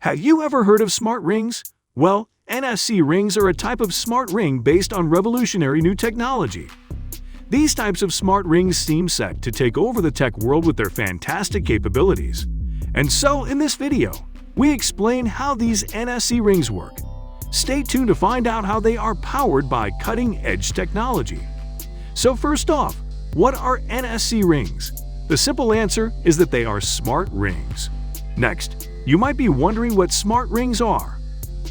Have you ever heard of smart rings? Well, NFC rings are a type of smart ring based on revolutionary new technology. These types of smart rings seem set to take over the tech world with their fantastic capabilities. And so, in this video, we explain how these NFC rings work. Stay tuned to find out how they are powered by cutting-edge technology. So first off, what are NFC rings? The simple answer is that they are smart rings. Next, you might be wondering what smart rings are.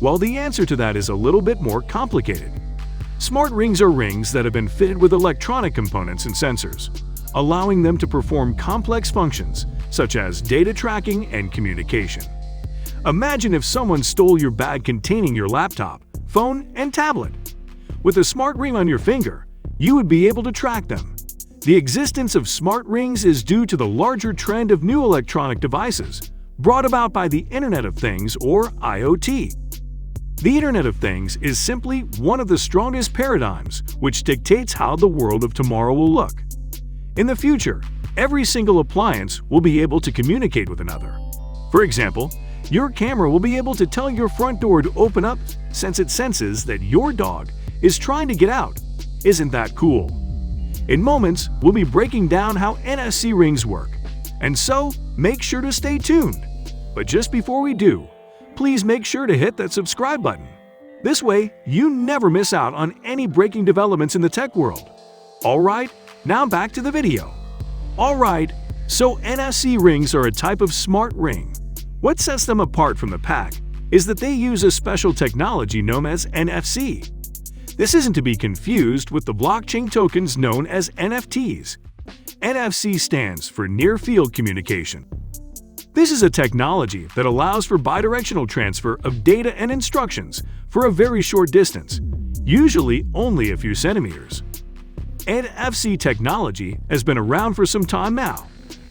Well, the answer to that is a little bit more complicated. Smart rings are rings that have been fitted with electronic components and sensors, allowing them to perform complex functions such as data tracking and communication. Imagine if someone stole your bag containing your laptop, phone, and tablet. With a smart ring on your finger, you would be able to track them. The existence of smart rings is due to the larger trend of new electronic devices brought about by the Internet of Things, or IoT. The Internet of Things is simply one of the strongest paradigms which dictates how the world of tomorrow will look. In the future, every single appliance will be able to communicate with another. For example, your camera will be able to tell your front door to open up since it senses that your dog is trying to get out. Isn't that cool? In moments, we'll be breaking down how NFC rings work, and so make sure to stay tuned. But just before we do, please make sure to hit that subscribe button. This way, you never miss out on any breaking developments in the tech world. Alright, now back to the video. Alright, so NFC rings are a type of smart ring. What sets them apart from the pack is that they use a special technology known as NFC. This isn't to be confused with the blockchain tokens known as NFTs. NFC stands for Near Field Communication. This is a technology that allows for bidirectional transfer of data and instructions for a very short distance, usually only a few centimeters. NFC technology has been around for some time now.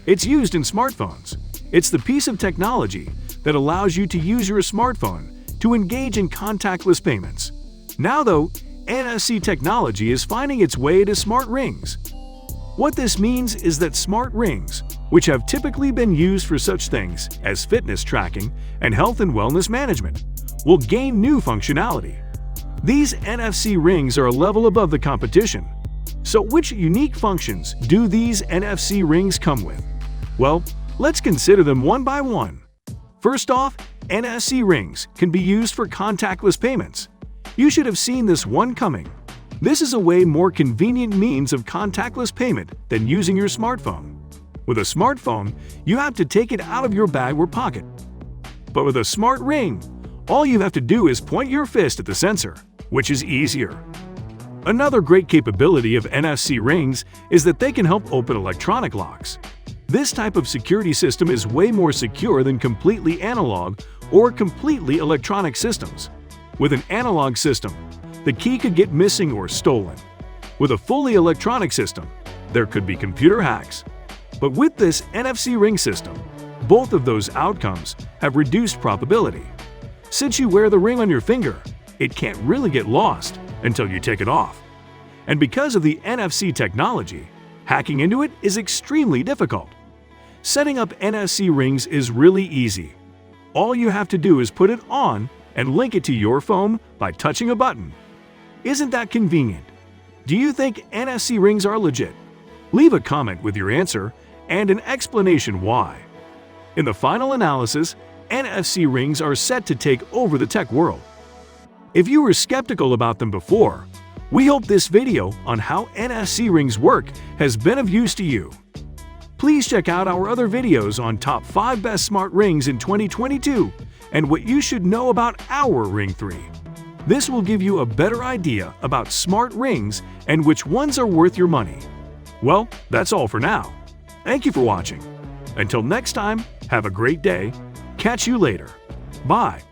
It's used in smartphones. It's the piece of technology that allows you to use your smartphone to engage in contactless payments. Now though, NFC technology is finding its way to smart rings. What this means is that smart rings, which have typically been used for such things as fitness tracking and health and wellness management, will gain new functionality. These NFC rings are a level above the competition. So which unique functions do these NFC rings come with? Well, let's consider them one by one. First off, NFC rings can be used for contactless payments. You should have seen this one coming. This is a way more convenient means of contactless payment than using your smartphone. With a smartphone, you have to take it out of your bag or pocket. But with a smart ring, all you have to do is point your fist at the sensor, which is easier. Another great capability of NFC rings is that they can help open electronic locks. This type of security system is way more secure than completely analog or completely electronic systems. With an analog system, the key could get missing or stolen. With a fully electronic system, there could be computer hacks. But with this NFC ring system, both of those outcomes have reduced probability. Since you wear the ring on your finger, it can't really get lost until you take it off. And because of the NFC technology, hacking into it is extremely difficult. Setting up NFC rings is really easy. All you have to do is put it on and link it to your phone by touching a button. Isn't that convenient? Do you think NFC rings are legit? Leave a comment with your answer and an explanation why. In the final analysis, NFC rings are set to take over the tech world. If you were skeptical about them before, we hope this video on how NFC rings work has been of use to you. Please check out our other videos on top 5 best smart rings in 2022 and what you should know about our Ring 3. This will give you a better idea about smart rings and which ones are worth your money. Well, that's all for now. Thank you for watching. Until next time, have a great day. Catch you later. Bye.